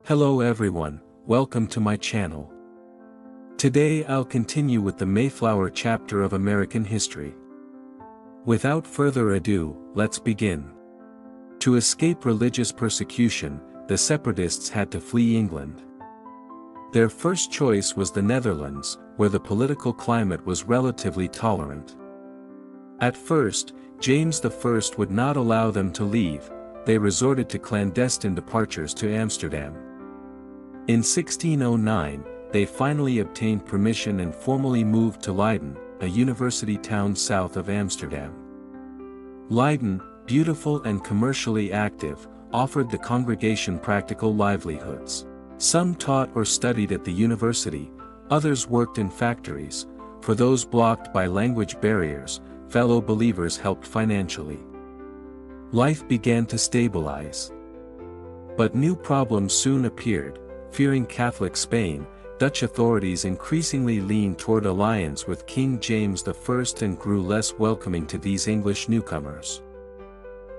Hello everyone, welcome to my channel. Today I'll continue with the Mayflower chapter of American history. Without further ado, let's begin. To escape religious persecution, the separatists had to flee England. Their first choice was the Netherlands, where the political climate was relatively tolerant. At first, James I would not allow them to leave. They resorted to clandestine departures to Amsterdam. In 1609, they finally obtained permission and formally moved to Leighton, a university town south of Amsterdam. Leighton, beautiful and commercially active, offered the congregation practical livelihoods. Some taught or studied at the university, others worked in factories. For those blocked by language barriers, fellow believers helped financially. Life began to stabilize. But new problems soon appeared. Fearing Catholic Spain, Dutch authorities increasingly leaned toward alliance with King James I and grew less welcoming to these English newcomers.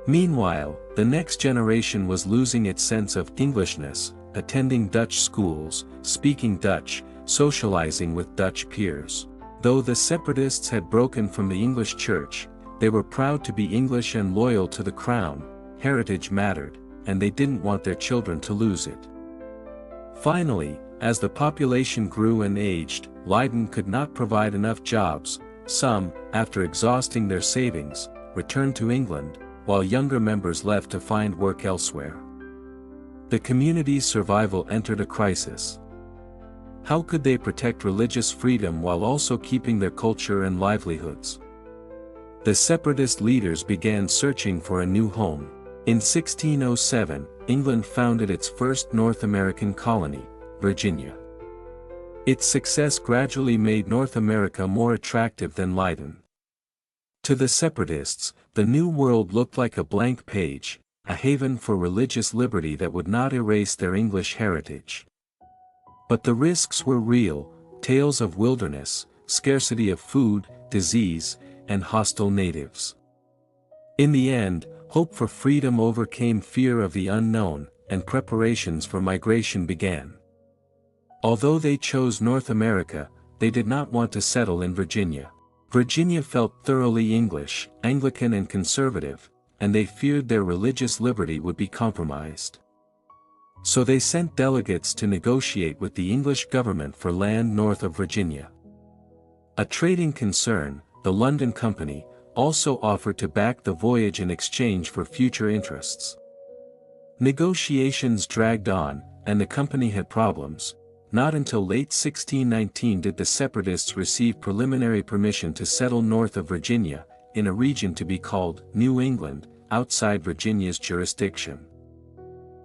Meanwhile, the next generation was losing its sense of Englishness, attending Dutch schools, speaking Dutch, socializing with Dutch peers. Though the separatists had broken from the English Church, they were proud to be English and loyal to the crown. Heritage mattered, and they didn't want their children to lose it. Finally, as the population grew and aged, Leighton could not provide enough jobs. Some, after exhausting their savings, returned to England, while younger members left to find work elsewhere. The community's survival entered a crisis. How could they protect religious freedom while also keeping their culture and livelihoods? The separatist leaders began searching for a new home. In 1607, England founded its first North American colony, Virginia. Its success gradually made North America more attractive than Leighton. To the separatists, the New World looked like a blank page, a haven for religious liberty that would not erase their English heritage. But the risks were real: tales of wilderness, scarcity of food, disease, and hostile natives. In the end, hope for freedom overcame fear of the unknown, and preparations for migration began. Although they chose North America, they did not want to settle in Virginia. Virginia felt thoroughly English, Anglican and conservative, and they feared their religious liberty would be compromised. So they sent delegates to negotiate with the English government for land north of Virginia. A trading concern, the London Company, also offered to back the voyage in exchange for future interests. Negotiations dragged on, and the company had problems. Not until late 1619 did the separatists receive preliminary permission to settle north of Virginia, in a region to be called New England, outside Virginia's jurisdiction.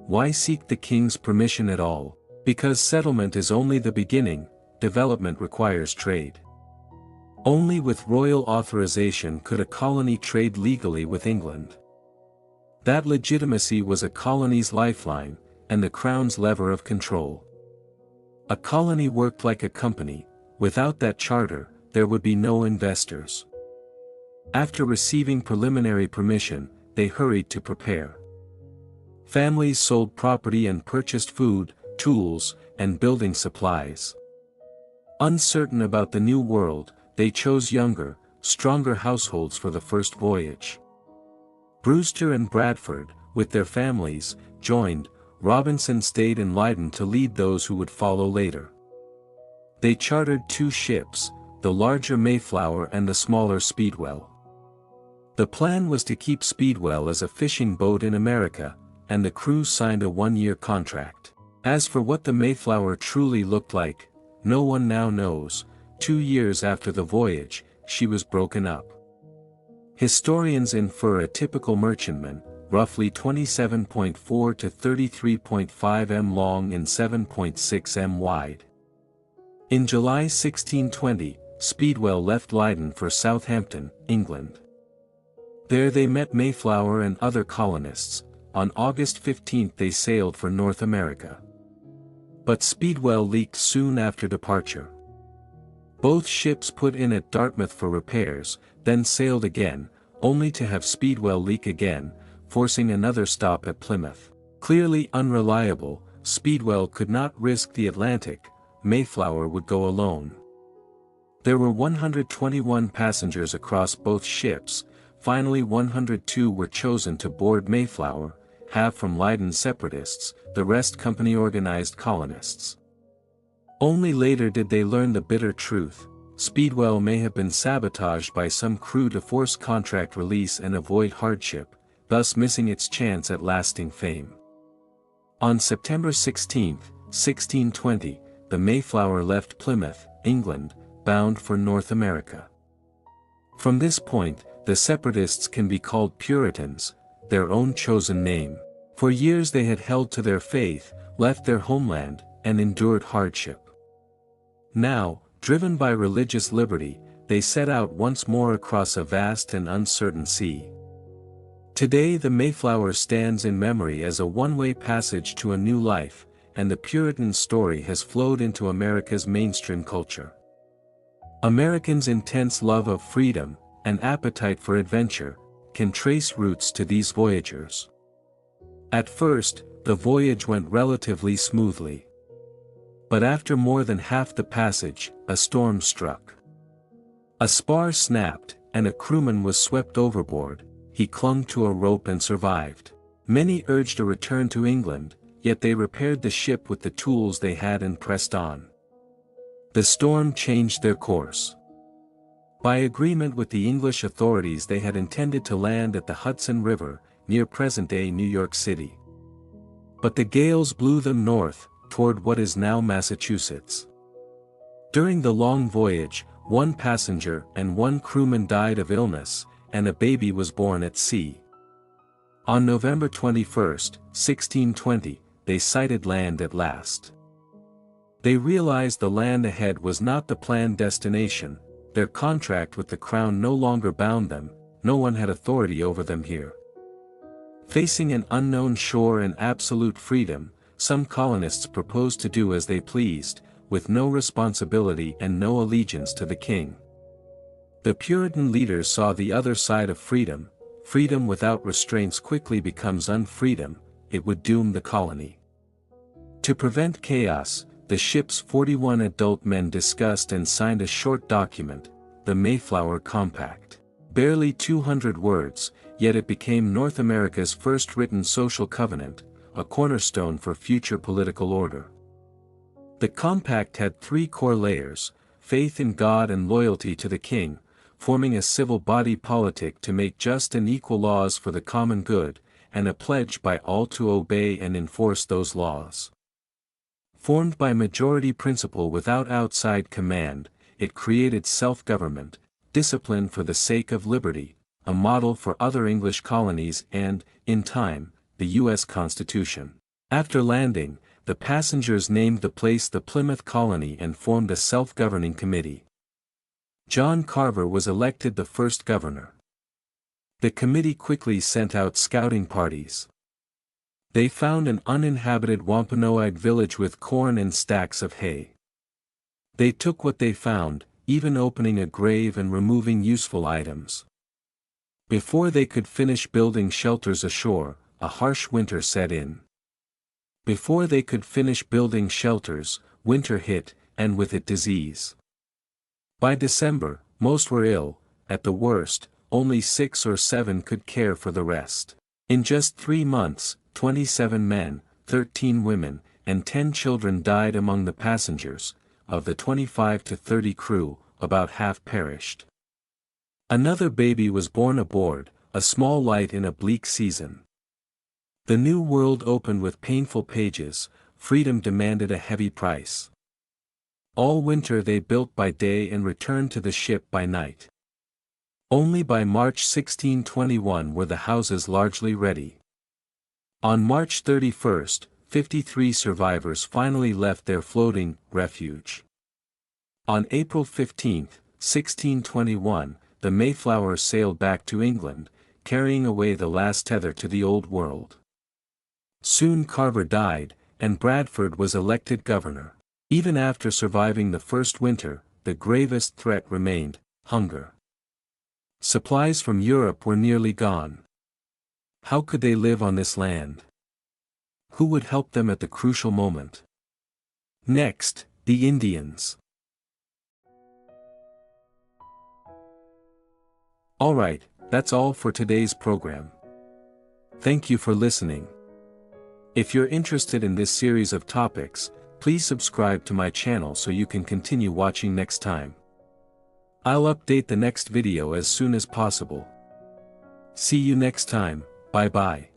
Why seek the king's permission at all? Because settlement is only the beginning. Development requires trade. Only with royal authorization could a colony trade legally with England. That legitimacy was a colony's lifeline, and the crown's lever of control. A colony worked like a company. Without that charter, there would be no investors. After receiving preliminary permission, they hurried to prepare. Families sold property and purchased food, tools, and building supplies. Uncertain about the new world, they chose younger, stronger households for the first voyage. Brewster and Bradford, with their families, joined. Robinson stayed in Leighton to lead those who would follow later. They chartered two ships, the larger Mayflower and the smaller Speedwell. The plan was to keep Speedwell as a fishing boat in America, and the crew signed a one-year contract. As for what the Mayflower truly looked like, no one now knows. 2 years after the voyage, she was broken up. Historians infer a typical merchantman, roughly 27.4 to 33.5 m long and 7.6 m wide. In July 1620, Speedwell left Leighton for Southampton, England. There they met Mayflower and other colonists. On August 15 they sailed for North America. But Speedwell leaked soon after departure. Both ships put in at Dartmouth for repairs, then sailed again, only to have Speedwell leak again, forcing another stop at Plymouth. Clearly unreliable, Speedwell could not risk the Atlantic, Mayflower would go alone. There were 121 passengers across both ships. Finally 102 were chosen to board Mayflower, half from Leighton separatists, the rest company-organized colonists. Only later did they learn the bitter truth: Speedwell may have been sabotaged by some crew to force contract release and avoid hardship, thus missing its chance at lasting fame. On September 16, 1620, the Mayflower left Plymouth, England, bound for North America. From this point, the separatists can be called Puritans, their own chosen name. For years they had held to their faith, left their homeland, and endured hardship. Now, driven by religious liberty, they set out once more across a vast and uncertain sea. Today the Mayflower stands in memory as a one-way passage to a new life, and the Puritan story has flowed into America's mainstream culture. Americans' intense love of freedom, and appetite for adventure, can trace roots to these voyagers. At first, the voyage went relatively smoothly. But after more than half the passage, a storm struck. A spar snapped, and a crewman was swept overboard. He clung to a rope and survived. Many urged a return to England, yet they repaired the ship with the tools they had and pressed on. The storm changed their course. By agreement with the English authorities they had intended to land at the Hudson River, near present-day New York City. But the gales blew them north, toward what is now Massachusetts. During the long voyage, one passenger and one crewman died of illness, and a baby was born at sea. On November 21, 1620, they sighted land at last. They realized the land ahead was not the planned destination. Their contract with the crown no longer bound them, no one had authority over them here. Facing an unknown shore and absolute freedom, some colonists proposed to do as they pleased, with no responsibility and no allegiance to the king. The Puritan leaders saw the other side of freedom. Freedom without restraints quickly becomes unfreedom, it would doom the colony. To prevent chaos, the ship's 41 adult men discussed and signed a short document, the Mayflower Compact. Barely 200 words, yet it became North America's first written social covenant, a cornerstone for future political order. The compact had three core layers: faith in God and loyalty to the king, forming a civil body politic to make just and equal laws for the common good, and a pledge by all to obey and enforce those laws. Formed by majority principle without outside command, it created self-government, discipline for the sake of liberty, a model for other English colonies and, in time, the U.S. Constitution. After landing, the passengers named the place the Plymouth Colony and formed a self-governing committee. John Carver was elected the first governor. The committee quickly sent out scouting parties. They found an uninhabited Wampanoag village with corn and stacks of hay. They took what they found, even opening a grave and removing useful items. Before they could finish building shelters ashore, a harsh winter set in. Before they could finish building shelters, winter hit, and with it disease. By December, most were ill. At the worst, only 6 or 7 could care for the rest. In just 3 months, 27 men, 13 women, and 10 children died among the passengers. Of the 25 to 30 crew, about half perished. Another baby was born aboard, a small light in a bleak season. The new world opened with painful pages. Freedom demanded a heavy price. All winter they built by day and returned to the ship by night. Only by March 1621 were the houses largely ready. On March 31, 53 survivors finally left their floating refuge. On April 15, 1621, the Mayflower sailed back to England, carrying away the last tether to the Old World. Soon Carver died, and Bradford was elected governor. Even after surviving the first winter, the gravest threat remained: hunger. Supplies from Europe were nearly gone. How could they live on this land? Who would help them at the crucial moment? Next, the Indians. Alright, that's all for today's program. Thank you for listening. If you're interested in this series of topics, please subscribe to my channel so you can continue watching next time. I'll update the next video as soon as possible. See you next time, bye bye.